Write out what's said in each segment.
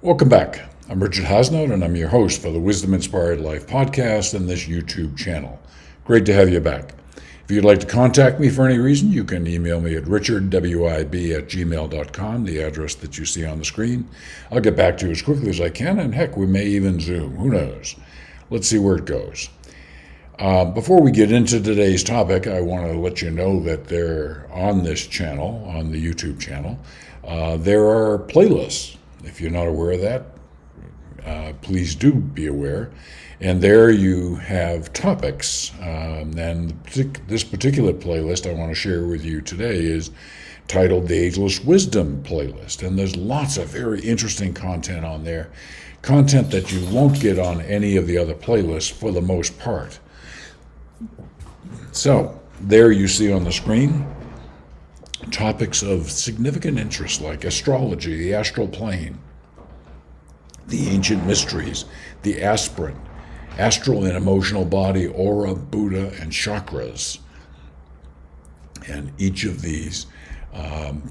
Welcome back. I'm Richard Hasnote, and I'm your host for the Wisdom Inspired Life podcast and this YouTube channel. Great to have you back. If you'd like to contact me for any reason, you can email me at richardwib@gmail.com, the address that you see on the screen. I'll get back to you as quickly as I can, and heck, we may even Zoom. Who knows? Let's see where it goes. Before we get into today's topic, I want to let you know that there on this channel, on the YouTube channel, there are playlists. If you're not aware of that, please do be aware. And there you have topics. And this particular playlist I want to share with you today is titled the Ageless Wisdom Playlist. And there's lots of very interesting content on there, content that you won't get on any of the other playlists for the most part. So there you see on the screen topics of significant interest like astrology, the astral plane, the ancient mysteries, the astral and emotional body, aura, Buddha, and chakras. And each of these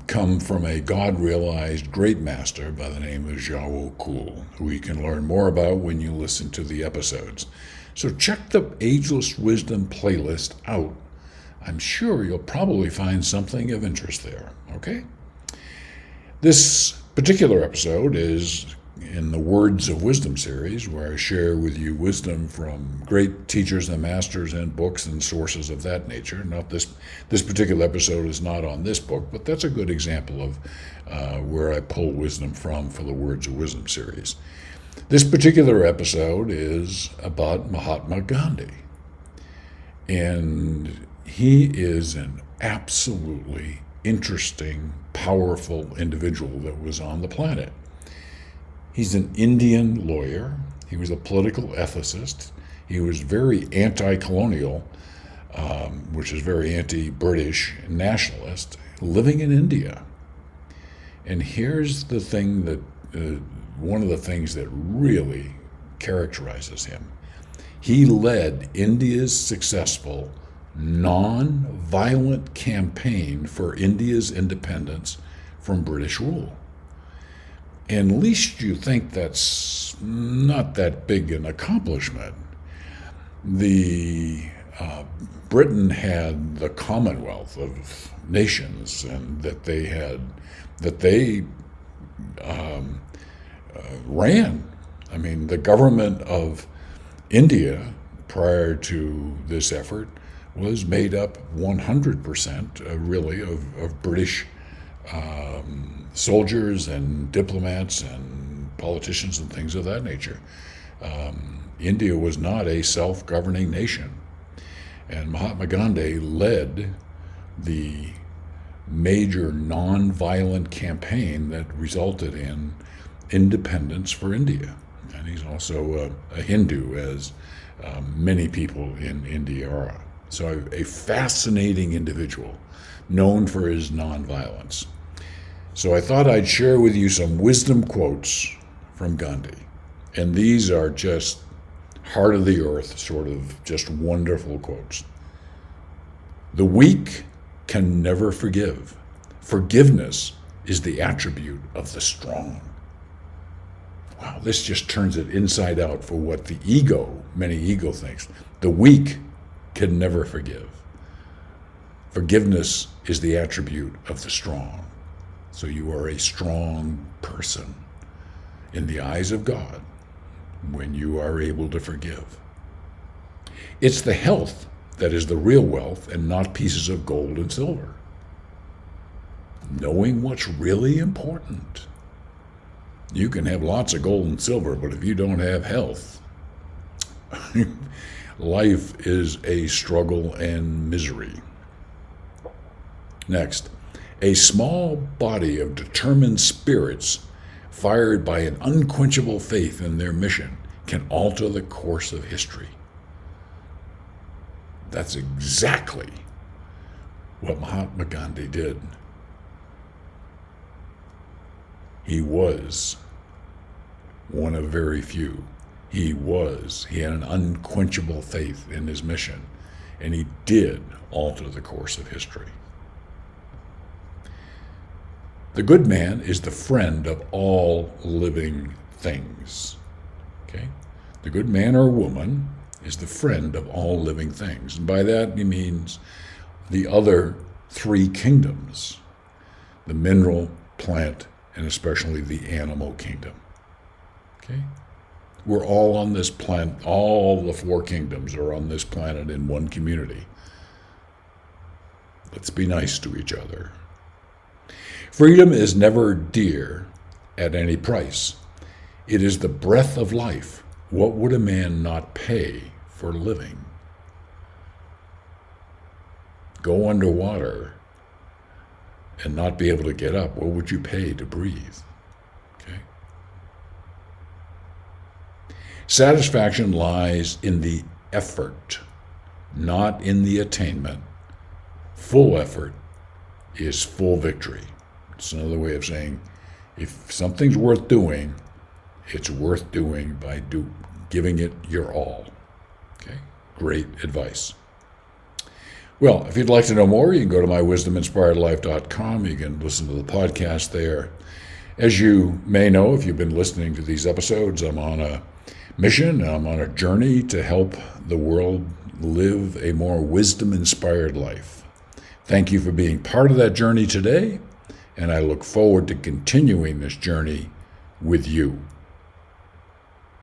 come from a God-realized great master by the name of Zhao Kul, who you can learn more about when you listen to the episodes. So check the Ageless Wisdom playlist out. I'm sure you'll probably find something of interest there, okay? This particular episode is in the Words of Wisdom series, where I share with you wisdom from great teachers and masters and books and sources of that nature. Not this particular episode is not on this book, but that's a good example of where I pull wisdom from for the Words of Wisdom series. This particular episode is about Mahatma Gandhi. And he is an absolutely interesting, powerful individual that was on the planet. He's an Indian lawyer. He was a political ethicist. He was very anti-colonial, which is very anti-British nationalist, living in India. And here's the thing that, one of the things that really characterizes him. He led India's successful non-violent campaign for India's independence from British rule. And least you think that's not that big an accomplishment. Britain had the Commonwealth of Nations, and that they ran. I mean, the government of India prior to this effort was made up 100% really of British soldiers and diplomats and politicians and things of that nature. India was not a self-governing nation. And Mahatma Gandhi led the major non-violent campaign that resulted in independence for India. And he's also a Hindu, as many people in India are. So a fascinating individual, known for his nonviolence. So I thought I'd share with you some wisdom quotes from Gandhi. And these are just heart of the earth, sort of just wonderful quotes. The weak can never forgive. Forgiveness is the attribute of the strong. Wow, this just turns it inside out for what the many ego thinks. The weak can never forgive. Forgiveness is the attribute of the strong. So you are a strong person in the eyes of God when you are able to forgive. It's the health that is the real wealth and not pieces of gold and silver. Knowing what's really important. You can have lots of gold and silver, but if you don't have health, life is a struggle and misery. Next, a small body of determined spirits fired by an unquenchable faith in their mission can alter the course of history. That's exactly what Mahatma Gandhi did. He was one of very few. He had an unquenchable faith in his mission, and he did alter the course of history. The good man is the friend of all living things. Okay? The good man or woman is the friend of all living things. And by that he means the other three kingdoms, the mineral, plant, and especially the animal kingdom. Okay? We're all on this planet, all the four kingdoms are on this planet in one community. Let's be nice to each other. Freedom is never dear at any price. It is the breath of life. What would a man not pay for living? Go underwater and not be able to get up. What would you pay to breathe? Okay. Satisfaction lies in the effort, not in the attainment. Full effort is full victory. It's another way of saying if something's worth doing, it's worth doing by giving it your all. Okay? Great advice. Well, if you'd like to know more, you can go to mywisdominspiredlife.com. You can listen to the podcast there. As you may know, if you've been listening to these episodes, I'm on a mission. I'm on a journey to help the world live a more wisdom-inspired life. Thank you for being part of that journey today, and I look forward to continuing this journey with you.